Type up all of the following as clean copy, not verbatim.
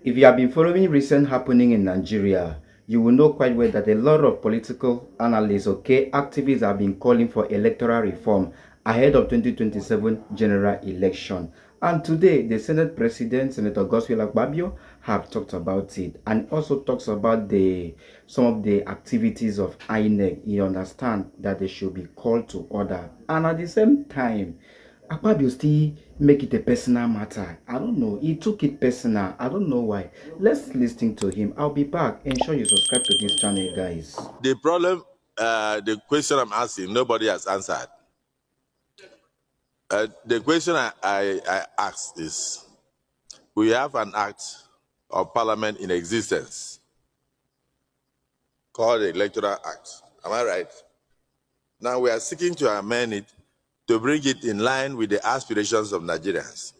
If you have been following recent happening in Nigeria, you will know quite well that a lot of political analysts, activists have been calling for electoral reform ahead of 2027 general election. And today, the Senate President, Senator Godswill Akpabio, have talked about it and also talks about some of the activities of INEC. You understand that they should be called to order. And at the same time, Akpabio still make it a personal matter. I don't know. He took it personal. I don't know why. Let's listen to him. I'll be back. Ensure you subscribe to this channel, guys. The problem, the question I'm asking, nobody has answered. The question I asked is, we have an act of parliament in existence called the Electoral Act. Am I right? Now we are seeking to amend it to bring it in line with the aspirations of Nigerians.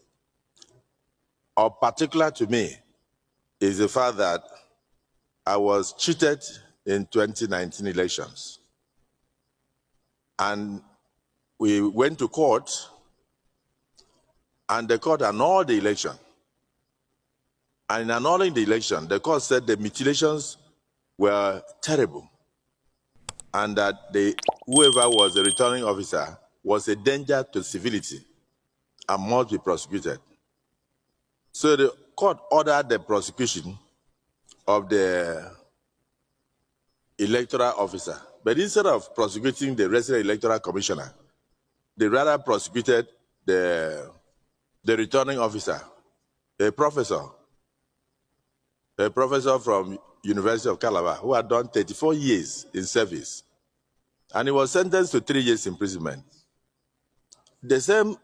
Of particular to me is the fact that I was cheated in 2019 elections. And we went to court, and the court annulled the election. And in annulling the election, the court said the mutilations were terrible, and that whoever was the returning officer was a danger to civility and must be prosecuted. So the court ordered the prosecution of the electoral officer. But instead of prosecuting the resident electoral commissioner, they rather prosecuted the returning officer, a professor from University of Calabar, who had done 34 years in service. And he was sentenced to 3 years imprisonment. The same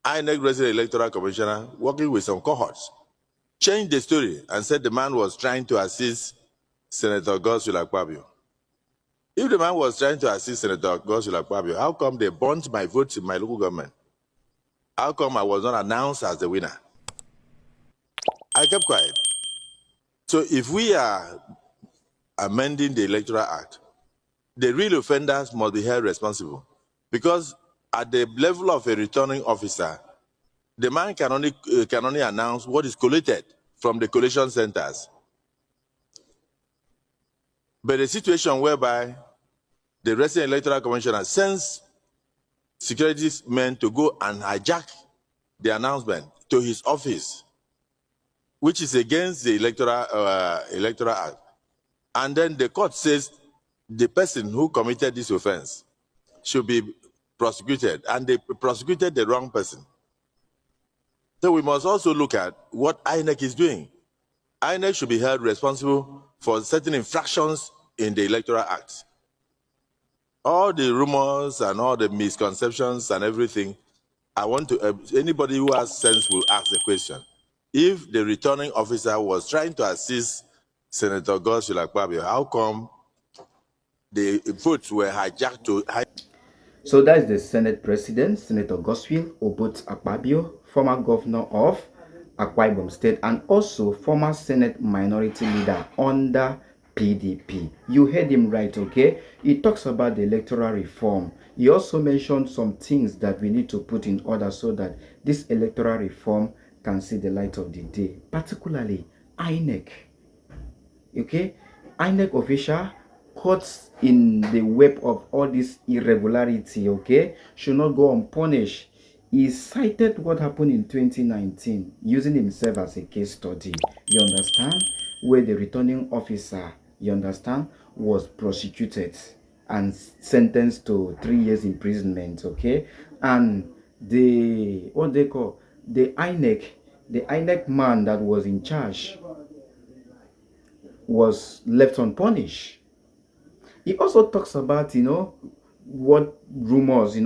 INEC resident electoral commissioner, working with some cohorts, changed the story and said the man was trying to assist Senator Godswill Akpabio. If the man was trying to assist Senator Godswill Akpabio, how come they burnt my votes in my local government? How come I was not announced as the winner? I kept quiet. So if we are amending the Electoral Act, the real offenders must be held responsible. Because at the level of a returning officer, the man can only announce what is collated from the collation centers. But a situation whereby the resident electoral commissioner sends security men to go and hijack the announcement to his office, which is against the Electoral Act. And then the court says the person who committed this offense should be prosecuted, and they prosecuted the wrong person. So we must also look at what INEC is doing. INEC should be held responsible for certain infractions in the Electoral Act. All the rumors and all the misconceptions and everything, I want to, anybody who has sense will ask the question. If the returning officer was trying to assist Senator Godswill Akpabio, how come the votes were hijacked to... So that is the Senate President, Senator Godswill Akpabio, former governor of Akwa Ibom State and also former Senate minority leader under PDP. You heard him right, okay? He talks about the electoral reform. He also mentioned some things that we need to put in order so that this electoral reform can see the light of the day, particularly INEC. Okay? INEC official caught in the web of all this irregularity, okay, should not go unpunished. He cited what happened in 2019, using himself as a case study, you understand, where the returning officer, you understand, was prosecuted and sentenced to 3 years imprisonment, okay, and the INEC man that was in charge was left unpunished. He also talks about, what rumors,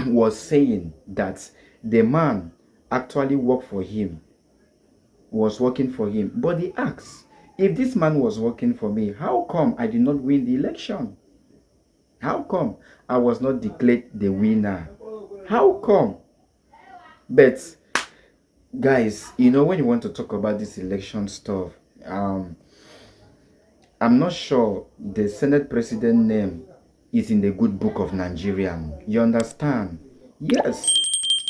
was saying that the man actually worked for him, was working for him. But he asks, if this man was working for me, how come I did not win the election? How come I was not declared the winner? How come? But, guys, when you want to talk about this election stuff, I'm not sure the Senate President name is in the good book of Nigerian. You understand? Yes.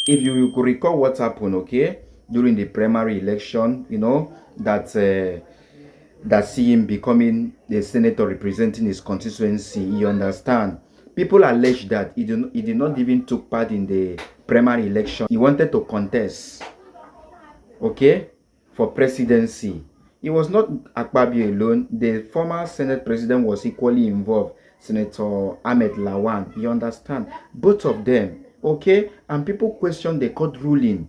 If you could recall what happened, okay? during the primary election, you know, that see him becoming the senator representing his constituency. You understand? People allege that he did not even took part in the primary election. He wanted to contest, okay, for presidency. It was not Akpabio alone. The former Senate president was equally involved, Senator Ahmed Lawan. You understand? Both of them, okay? And people question the court ruling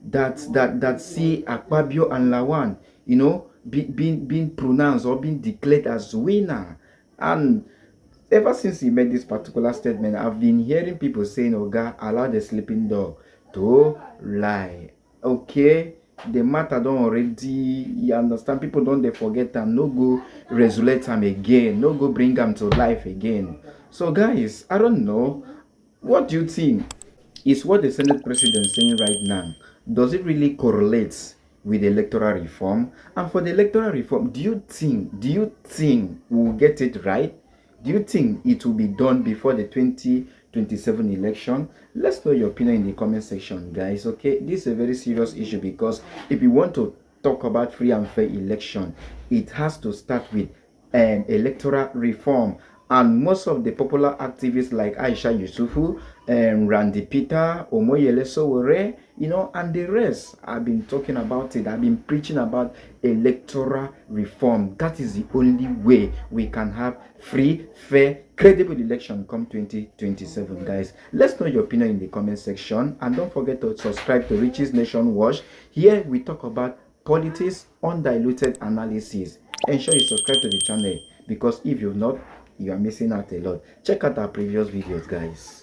that see Akpabio and Lawan, you know, being pronounced or being declared as winner. And ever since he made this particular statement, I've been hearing people saying, Oga, allow the sleeping dog to lie. Okay? The matter don't already, you understand? People don't they forget them. No go resurrect them again. No go bring them to life again. So guys, I don't know. What do you think? Is what the Senate president is saying right now, does it really correlate with electoral reform? And for the electoral reform, do you think we'll get it right? Do you think it will be done before the 2027 election? Let's know your opinion in the comment section, guys. Okay, this is a very serious issue, because if you want to talk about free and fair election, it has to start with electoral reform. And most of the popular activists like Aisha Yusufu, Randy Peter, Omoyele Sowore, you know, and the rest have been talking about it. I've been preaching about electoral reform. That is the only way we can have free, fair, credible election come 2027, guys. Let's know your opinion in the comment section. And don't forget to subscribe to Richy'z Nation Watch. Here we talk about politics, undiluted analysis. Ensure you subscribe to the channel, because if you're not, you are missing out a lot. Check out our previous videos, guys.